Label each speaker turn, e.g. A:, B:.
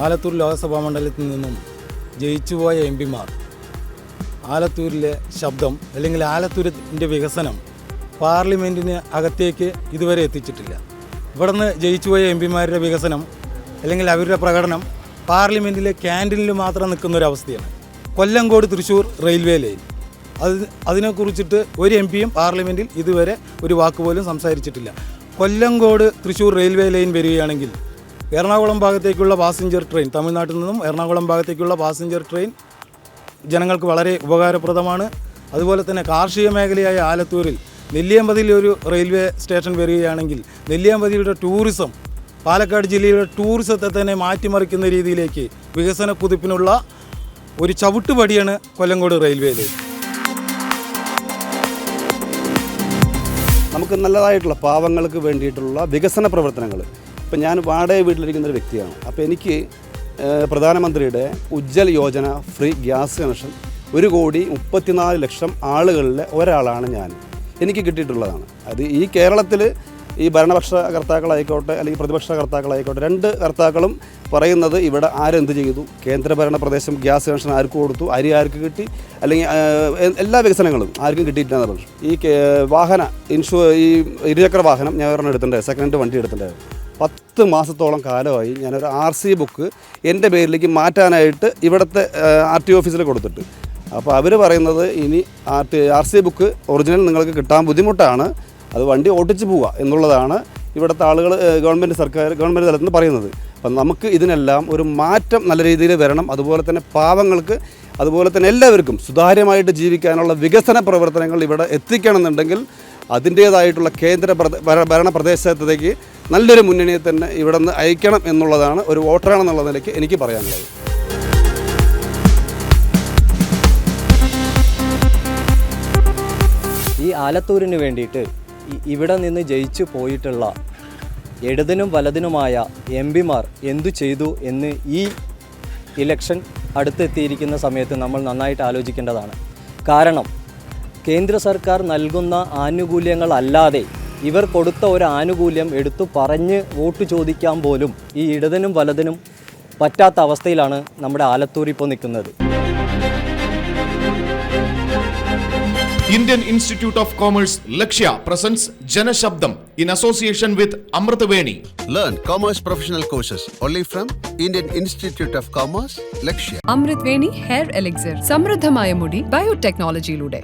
A: ആലത്തൂർ ലോക്സഭാ മണ്ഡലത്തിൽ നിന്നും ജയിച്ചുപോയ എം പിമാർ ആലത്തൂരിലെ ശബ്ദം അല്ലെങ്കിൽ ആലത്തൂരിൻ്റെ വികസനം പാർലമെൻറ്റിന് അകത്തേക്ക് ഇതുവരെ എത്തിച്ചിട്ടില്ല. ഇവിടുന്ന് ജയിച്ചുപോയ എം പിമാരുടെ വികസനം അല്ലെങ്കിൽ അവരുടെ പ്രകടനം പാർലമെൻറ്റിലെ ക്യാൻറ്റീനിൽ മാത്രം നിൽക്കുന്നൊരവസ്ഥയാണ്. കൊല്ലങ്കോട് തൃശ്ശൂർ റെയിൽവേ ലൈൻ അതിനെക്കുറിച്ചിട്ട് ഒരു എം പിയും പാർലമെൻറ്റിൽ ഇതുവരെ ഒരു വാക്കുപോലും സംസാരിച്ചിട്ടില്ല. കൊല്ലങ്കോട് തൃശ്ശൂർ റെയിൽവേ ലൈൻ വരികയാണെങ്കിൽ എറണാകുളം ഭാഗത്തേക്കുള്ള പാസഞ്ചർ ട്രെയിൻ, തമിഴ്നാട്ടിൽ നിന്നും എറണാകുളം ഭാഗത്തേക്കുള്ള പാസഞ്ചർ ട്രെയിൻ ജനങ്ങൾക്ക് വളരെ ഉപകാരപ്രദമാണ്. അതുപോലെ തന്നെ കാർഷിക മേഖലയായ ആലത്തൂരിൽ നെല്ലിയാമ്പതിയിൽ ഒരു റെയിൽവേ സ്റ്റേഷൻ വരികയാണെങ്കിൽ നെല്ലിയാമ്പതിയുടെ ടൂറിസം പാലക്കാട് ജില്ലയുടെ ടൂറിസത്തെ തന്നെ മാറ്റിമറിക്കുന്ന രീതിയിലേക്ക് വികസന കുതിപ്പിനുള്ള ഒരു ചവിട്ടുപടിയാണ് കൊല്ലങ്കോട് റെയിൽവേ ലൈൻ.
B: നമുക്ക് നല്ലതായിട്ടുള്ള പാവങ്ങൾക്ക് വേണ്ടിയിട്ടുള്ള വികസന പ്രവർത്തനങ്ങൾ, ഇപ്പം ഞാൻ വാടക വീട്ടിലിരിക്കുന്നൊരു വ്യക്തിയാണ്. അപ്പോൾ എനിക്ക് പ്രധാനമന്ത്രിയുടെ Ujjal Yojana free gas connection 1,34,00,000 ആളുകളിലെ ഒരാളാണ് ഞാൻ. എനിക്ക് കിട്ടിയിട്ടുള്ളതാണ്. അത് ഈ കേരളത്തിൽ ഈ ഭരണപക്ഷ കർത്താക്കളായിക്കോട്ടെ അല്ലെങ്കിൽ പ്രതിപക്ഷ കർത്താക്കളായിക്കോട്ടെ, രണ്ട് കർത്താക്കളും പറയുന്നത് ഇവിടെ ആരെന്ത് ചെയ്തു, കേന്ദ്രഭരണ പ്രദേശം ഗ്യാസ് കണക്ഷൻ ആർക്ക് കൊടുത്തു, അരി ആർക്ക് കിട്ടി, അല്ലെങ്കിൽ എല്ലാ വികസനങ്ങളും ആർക്കും കിട്ടിയിട്ടില്ലെന്ന് പറഞ്ഞു. ഈ ഇരുചക്ര വാഹനം ഞാൻ ഒരെണ്ണം എടുത്തിട്ടുണ്ടായിരുന്നു, സെക്കൻഡ് വണ്ടി എടുത്തിട്ടുണ്ടായിരുന്നു. 10 മാസത്തോളം കാലമായി ഞാനൊരു RC ബുക്ക് എൻ്റെ പേരിലേക്ക് മാറ്റാനായിട്ട് ഇവിടുത്തെ RT ഓഫീസിൽ കൊടുത്തിട്ട്, അപ്പോൾ അവർ പറയുന്നത് ഇനി RC ബുക്ക് ഒറിജിനൽ നിങ്ങൾക്ക് കിട്ടാൻ ബുദ്ധിമുട്ടാണ്, അത് വണ്ടി ഓട്ടിച്ച് പോവുക എന്നുള്ളതാണ് ഇവിടുത്തെ ആളുകൾ ഗവൺമെൻറ് തലത്തിൽ നിന്ന് പറയുന്നത്. അപ്പം നമുക്ക് ഇതിനെല്ലാം ഒരു മാറ്റം നല്ല രീതിയിൽ വരണം. അതുപോലെ തന്നെ പാവങ്ങൾക്ക്, അതുപോലെ തന്നെ എല്ലാവർക്കും സുതാര്യമായിട്ട് ജീവിക്കാനുള്ള വികസന പ്രവർത്തനങ്ങൾ ഇവിടെ എത്തിക്കണമെന്നുണ്ടെങ്കിൽ അതിൻ്റേതായിട്ടുള്ള കേന്ദ്ര ഭരണ പ്രദേശത്തേക്ക് നല്ലൊരു മുന്നണിയെ തന്നെ ഇവിടെ നിന്ന് അയക്കണം എന്നുള്ളതാണ് ഒരു വോട്ടറാണെന്നുള്ള നിലയ്ക്ക് എനിക്ക് പറയാനുള്ളത്.
C: ഈ ആലത്തൂരിന് വേണ്ടിയിട്ട് ഇവിടെ നിന്ന് ജയിച്ചു പോയിട്ടുള്ള ഇടതിനും വലതിനുമായ എം പിമാർ എന്തു ചെയ്തു എന്ന് ഈ ഇലക്ഷൻ അടുത്തെത്തിയിരിക്കുന്ന സമയത്ത് നമ്മൾ നന്നായിട്ട് ആലോചിക്കേണ്ടതാണ്. കാരണം കേന്ദ്ര സർക്കാർ നൽകുന്ന ആനുകൂല്യങ്ങളല്ലാതെ ഇവർ കൊടുത്ത ഒരു ആനുകൂല്യം എടുത്തു പറഞ്ഞ് വോട്ട് ചോദിക്കാൻ പോലും ഈ ഇടതിനും വലതിനും പറ്റാത്ത അവസ്ഥയിലാണ് നമ്മുടെ ആലത്തൂർ ഇപ്പോൾ നിൽക്കുന്നത്.
D: Indian Institute of Commerce Lakshya presents Jana Shabdam in association with Amritaveni.
E: Learn commerce professional courses only from Indian Institute of Commerce Lakshya.
F: Amritaveni Hair Elixir. സമൃദ്ധമായ മുടി ബയോടെക്നോളജിയിലൂടെ.